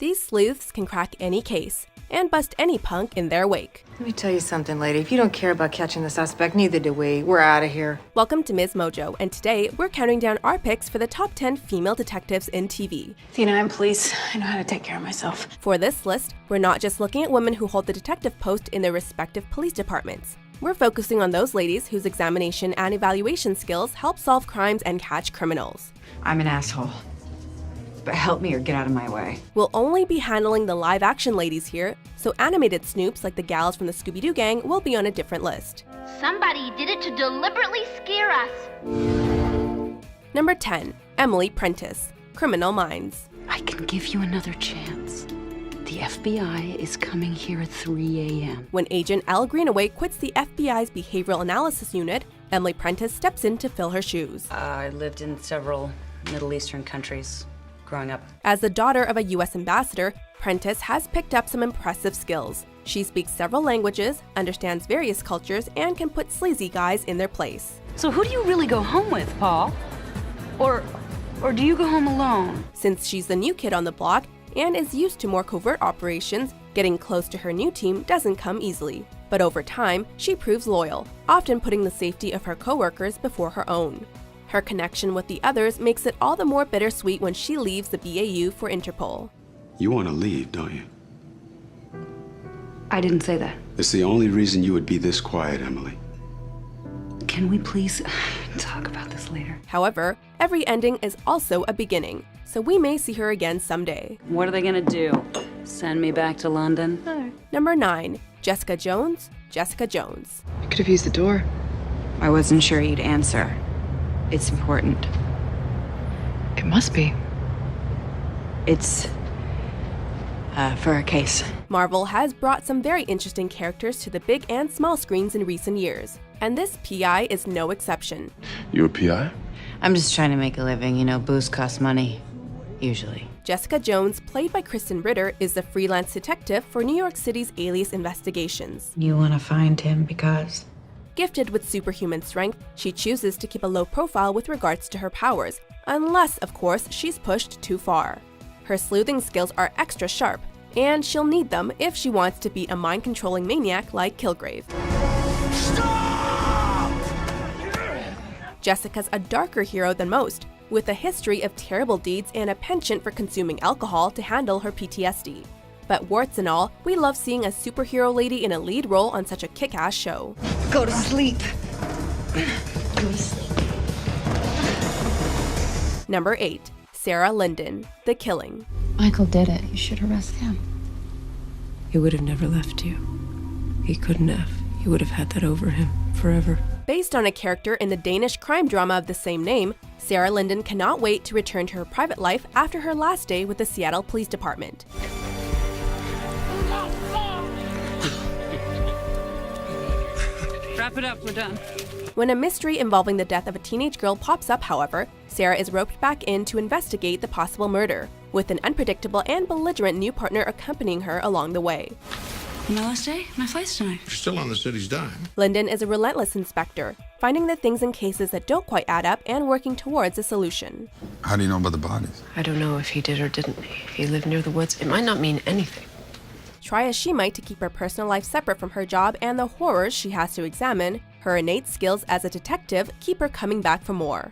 These sleuths can crack any case and bust any punk in their wake. Let me tell you something, lady. If you don't care about catching the suspect, neither do we. We're out of here. Welcome to Ms. Mojo, and today we're counting down our picks for the top 10 female detectives in TV. Athena, I'm police. I know how to take care of myself. For this list, we're not just looking at women who hold the detective post in their respective police departments. We're focusing on those ladies whose examination and evaluation skills help solve crimes and catch criminals. I'm an asshole. But help me or get out of my way. We'll only be handling the live-action ladies here, so animated snoops like the gals from the Scooby-Doo gang will be on a different list. Somebody did it to deliberately scare us. Number 10. Emily Prentiss, Criminal Minds. I can give you another chance. The FBI is coming here at 3 a.m. When Agent Al Greenaway quits the FBI's Behavioral Analysis Unit, Emily Prentiss steps in to fill her shoes. I lived in several Middle Eastern countries growing up. As the daughter of a U.S. ambassador, Prentiss has picked up some impressive skills. She speaks several languages, understands various cultures, and can put sleazy guys in their place. So who do you really go home with, Paul? Or do you go home alone? Since she's the new kid on the block and is used to more covert operations, getting close to her new team doesn't come easily. But over time, she proves loyal, often putting the safety of her coworkers before her own. Her connection with the others makes it all the more bittersweet when she leaves the BAU for Interpol. You want to leave, don't you? I didn't say that. It's the only reason you would be this quiet, Emily. Can we please talk about this later? However, every ending is also a beginning, so we may see her again someday. What are they gonna do? Send me back to London? Number 9. Jessica Jones, Jessica Jones. You could have used the door. I wasn't sure you'd answer. It's important. It must be. It's for a case. Marvel has brought some very interesting characters to the big and small screens in recent years, and this PI is no exception. You a PI? I'm just trying to make a living. You know, booze costs money. Usually. Jessica Jones, played by Kristen Ritter, is the freelance detective for New York City's Alias investigations. You want to find him because... Gifted with superhuman strength, she chooses to keep a low profile with regards to her powers, unless, of course, she's pushed too far. Her sleuthing skills are extra sharp, and she'll need them if she wants to beat a mind-controlling maniac like Kilgrave. Stop! Jessica's a darker hero than most, with a history of terrible deeds and a penchant for consuming alcohol to handle her PTSD. But warts and all, we love seeing a superhero lady in a lead role on such a kick-ass show. Go to sleep. Go to sleep. Number 8. Sarah Linden, The Killing. Michael did it. You should arrest him. He would have never left you. He couldn't have. You would have had that over him forever. Based on a character in the Danish crime drama of the same name, Sarah Linden cannot wait to return to her private life after her last day with the Seattle Police Department. Wrap it up, we're done. When a mystery involving the death of a teenage girl pops up, however, Sarah is roped back in to investigate the possible murder, with an unpredictable and belligerent new partner accompanying her along the way. My last day? My flight's tonight. You're still on the city's dime. Linden is a relentless inspector, finding the things in cases that don't quite add up and working towards a solution. How do you know about the bodies? I don't know if he did or didn't. If he lived near the woods, it might not mean anything. Try as she might to keep her personal life separate from her job and the horrors she has to examine, her innate skills as a detective keep her coming back for more.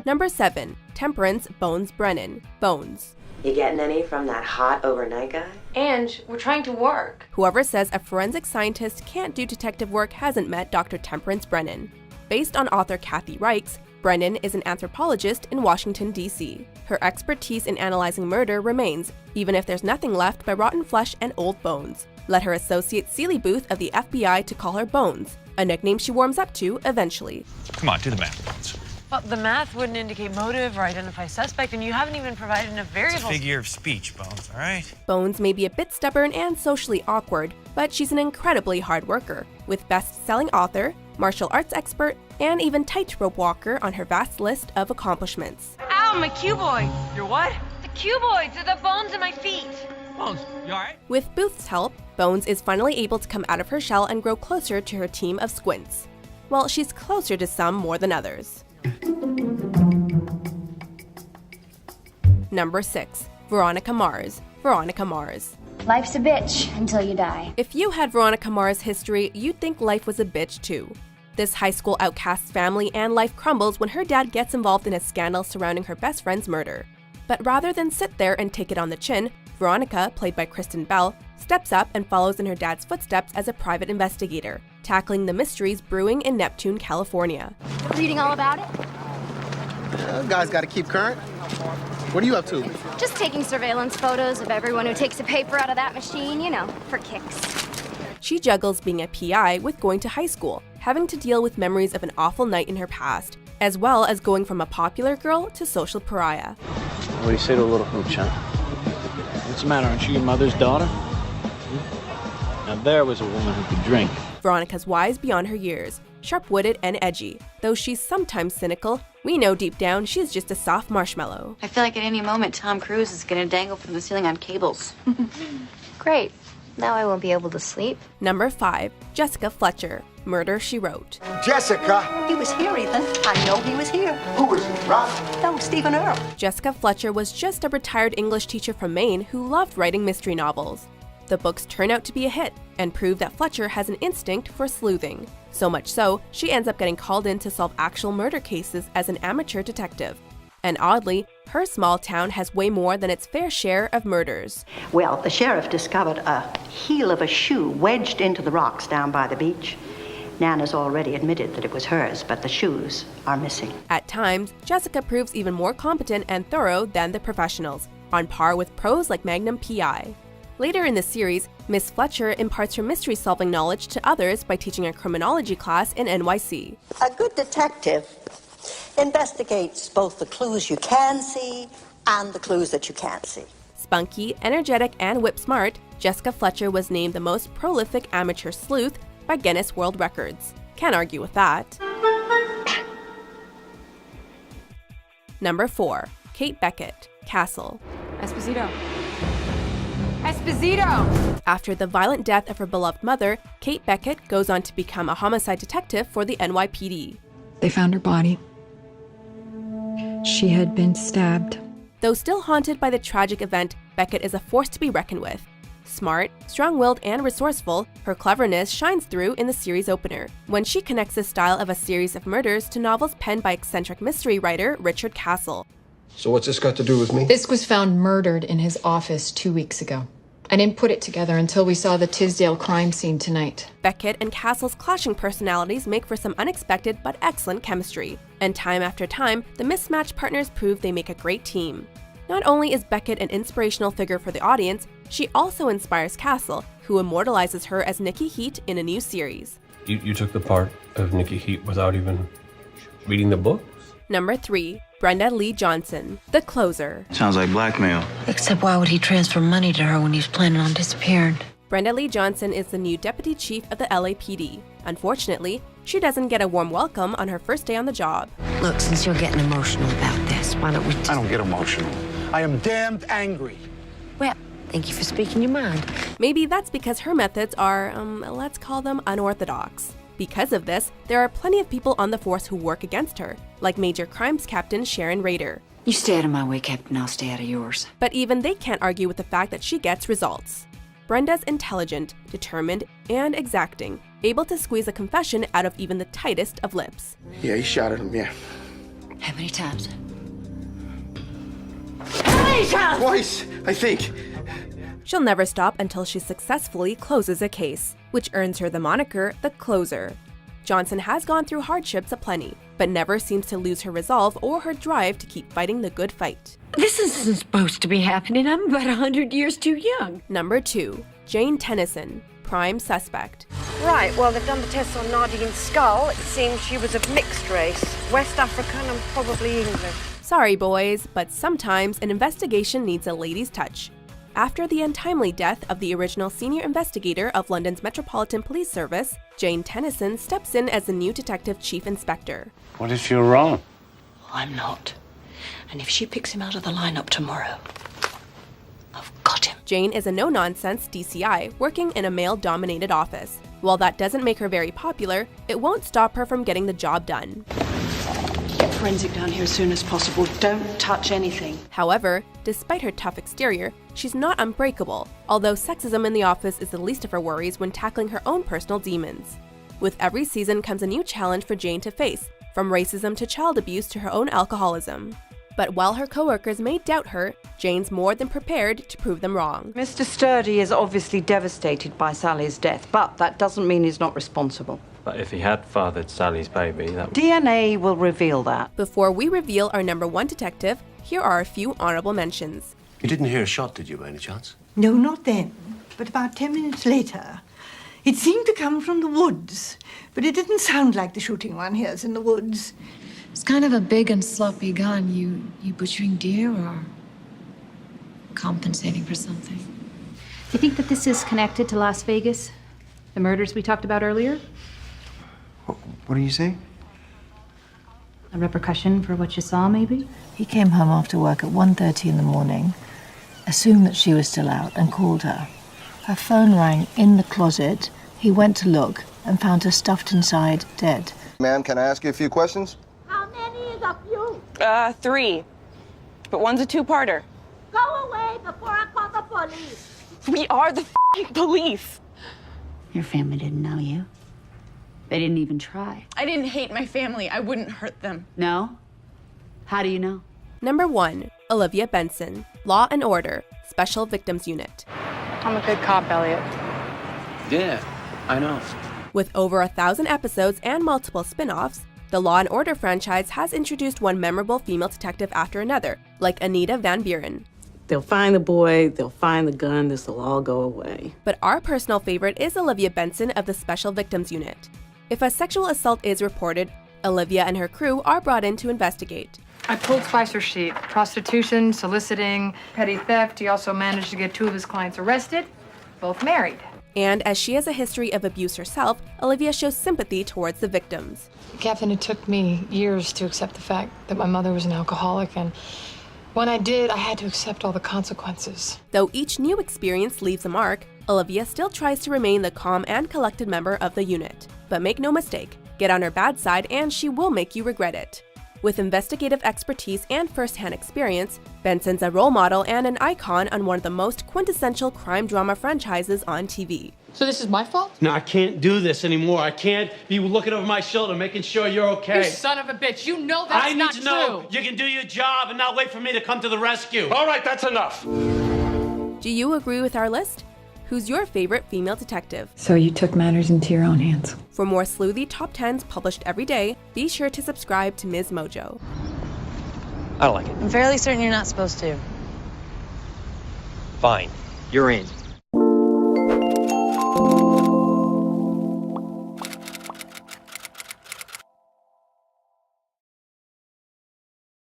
Number 7. Temperance Bones Brennan, Bones. You getting any from that hot overnight guy? And we're trying to work. Whoever says a forensic scientist can't do detective work hasn't met Dr. Temperance Brennan. Based on author Kathy Reichs, Brennan is an anthropologist in Washington, D.C. Her expertise in analyzing murder remains, even if there's nothing left but rotten flesh and old bones. Let her associate Seeley Booth of the FBI to call her Bones, a nickname she warms up to eventually. Come on, do the math, Bones. Well, the math wouldn't indicate motive or identify suspect, and you haven't even provided enough variables. It's a figure of speech, Bones, all right? Bones may be a bit stubborn and socially awkward, but she's an incredibly hard worker, with best-selling author, martial arts expert, and even tightrope walker on her vast list of accomplishments. Ow, my cuboid! You're what? The cuboids are the bones in my feet. Bones, you all right? With Booth's help, Bones is finally able to come out of her shell and grow closer to her team of squints. Well, she's closer to some more than others. Number 6. Veronica Mars. Veronica Mars. Life's a bitch until you die. If you had Veronica Mars' history, you'd think life was a bitch too. This high school outcast's family and life crumbles when her dad gets involved in a scandal surrounding her best friend's murder. But rather than sit there and take it on the chin, Veronica, played by Kristen Bell, steps up and follows in her dad's footsteps as a private investigator, tackling the mysteries brewing in Neptune, California. Reading all about it? Guys gotta keep current. What are you up to? Just taking surveillance photos of everyone who takes a paper out of that machine, you know, for kicks. She juggles being a PI with going to high school, having to deal with memories of an awful night in her past, as well as going from a popular girl to social pariah. What do you say to a little hooch, huh? What's the matter? Aren't you your mother's daughter? Now there was a woman who could drink. Veronica's wise beyond her years, sharp-witted and edgy. Though she's sometimes cynical, we know deep down she's just a soft marshmallow. I feel like at any moment Tom Cruise is gonna dangle from the ceiling on cables. Great. Now I won't be able to sleep. Number 5. Jessica Fletcher. Murder, She Wrote. Jessica! He was here, Ethan. I know he was here. Who was he, Ralph? No, Stephen Earle. Jessica Fletcher was just a retired English teacher from Maine who loved writing mystery novels. The books turn out to be a hit and prove that Fletcher has an instinct for sleuthing. So much so, she ends up getting called in to solve actual murder cases as an amateur detective. And oddly, her small town has way more than its fair share of murders. Well, the sheriff discovered a heel of a shoe wedged into the rocks down by the beach. Nana's already admitted that it was hers, but the shoes are missing. At times, Jessica proves even more competent and thorough than the professionals, on par with pros like Magnum P.I. Later in the series, Miss Fletcher imparts her mystery-solving knowledge to others by teaching a criminology class in NYC. A good detective investigates both the clues you can see and the clues that you can't see. Spunky, energetic, and whip-smart, Jessica Fletcher was named the most prolific amateur sleuth by Guinness World Records. Can't argue with that. Number 4. Kate Beckett. Castle. Esposito. Esposito! After the violent death of her beloved mother, Kate Beckett goes on to become a homicide detective for the NYPD. They found her body. She had been stabbed. Though still haunted by the tragic event, Beckett is a force to be reckoned with. Smart, strong-willed, and resourceful, her cleverness shines through in the series opener, when she connects the style of a series of murders to novels penned by eccentric mystery writer Richard Castle. So what's this got to do with me? This was found murdered in his office 2 weeks ago. I didn't put it together until we saw the Tisdale crime scene tonight. Beckett and Castle's clashing personalities make for some unexpected but excellent chemistry, and time after time, the mismatched partners prove they make a great team. Not only is Beckett an inspirational figure for the audience, she also inspires Castle, who immortalizes her as Nikki Heat in a new series. You took the part of Nikki Heat without even reading the book? Number 3. Brenda Lee Johnson. The Closer. Sounds like blackmail. Except why would he transfer money to her when he was planning on disappearing? Brenda Lee Johnson is the new deputy chief of the LAPD. Unfortunately, she doesn't get a warm welcome on her first day on the job. Look, since you're getting emotional about this, why don't we I don't get emotional. I am damned angry. Well, thank you for speaking your mind. Maybe that's because her methods are, let's call them unorthodox. Because of this, there are plenty of people on the force who work against her, like Major Crimes Captain Sharon Rader. You stay out of my way, Captain, I'll stay out of yours. But even they can't argue with the fact that she gets results. Brenda's intelligent, determined, and exacting, able to squeeze a confession out of even the tightest of lips. Yeah, he shot at him, yeah. How many times? Twice, I think. She'll never stop until she successfully closes a case, which earns her the moniker The Closer. Johnson has gone through hardships aplenty, but never seems to lose her resolve or her drive to keep fighting the good fight. This isn't supposed to be happening. I'm about 100 years too young. Number 2. Jane Tennyson. Prime Suspect. Right, well, they've done the tests on Nadine's skull. It seems she was of mixed race, West African and probably English. Sorry, boys, but sometimes an investigation needs a lady's touch. After the untimely death of the original senior investigator of London's Metropolitan Police Service, Jane Tennyson steps in as the new detective chief inspector. What if you're wrong? I'm not. And if she picks him out of the lineup tomorrow, I've got him. Jane is a no-nonsense DCI working in a male-dominated office. While that doesn't make her very popular, it won't stop her from getting the job done. forensic down here as soon as possible. Don't touch anything. However, despite her tough exterior, she's not unbreakable, although sexism in the office is the least of her worries when tackling her own personal demons. With every season comes a new challenge for Jane to face, from racism to child abuse to her own alcoholism. But while her coworkers may doubt her, Jane's more than prepared to prove them wrong. Mr. Sturdy is obviously devastated by Sally's death, but that doesn't mean he's not responsible. But if he had fathered Sally's baby, that DNA will reveal that. Before we reveal our number one detective, here are a few honorable mentions. You didn't hear a shot, did you, by any chance? No, not then. But about 10 minutes later, it seemed to come from the woods. But it didn't sound like the shooting one hears in the woods. It's kind of a big and sloppy gun. You butchering deer or compensating for something? Do you think that this is connected to Las Vegas? The murders we talked about earlier? What do you say? A repercussion for what you saw, maybe? He came home after work at 1:30 in the morning, assumed that she was still out, and called her. Her phone rang in the closet. He went to look and found her stuffed inside, dead. Ma'am, can I ask you a few questions? How many is of you? 3. But one's a two-parter. Go away before I call the police. We are the f***ing police. Your family didn't know you. They didn't even try. I didn't hate my family. I wouldn't hurt them. No? How do you know? Number 1. Olivia Benson, Law & Order, Special Victims Unit. I'm a good cop, Elliot. Yeah, I know. With over 1,000 episodes and multiple spin-offs, the Law & Order franchise has introduced one memorable female detective after another, like Anita Van Buren. They'll find the boy, they'll find the gun, this will all go away. But our personal favorite is Olivia Benson of the Special Victims Unit. If a sexual assault is reported, Olivia and her crew are brought in to investigate. I pulled Spicer's sheet. Prostitution, soliciting, petty theft. He also managed to get 2 of his clients arrested, both married. And as she has a history of abuse herself, Olivia shows sympathy towards the victims. Captain, it took me years to accept the fact that my mother was an alcoholic, and when I did, I had to accept all the consequences. Though each new experience leaves a mark, Olivia still tries to remain the calm and collected member of the unit. But make no mistake, get on her bad side and she will make you regret it. With investigative expertise and first-hand experience, Benson's a role model and an icon on one of the most quintessential crime drama franchises on TV. So this is my fault? No, I can't do this anymore. I can't be looking over my shoulder, making sure you're okay. You son of a bitch, you know that's not true. I need to know you can do your job and not wait for me to come to the rescue. All right, that's enough. Do you agree with our list? Who's your favorite female detective? So you took matters into your own hands. For more sleuthy top 10s published every day, be sure to subscribe to Ms. Mojo. I don't like it. I'm fairly certain you're not supposed to. Fine. You're in.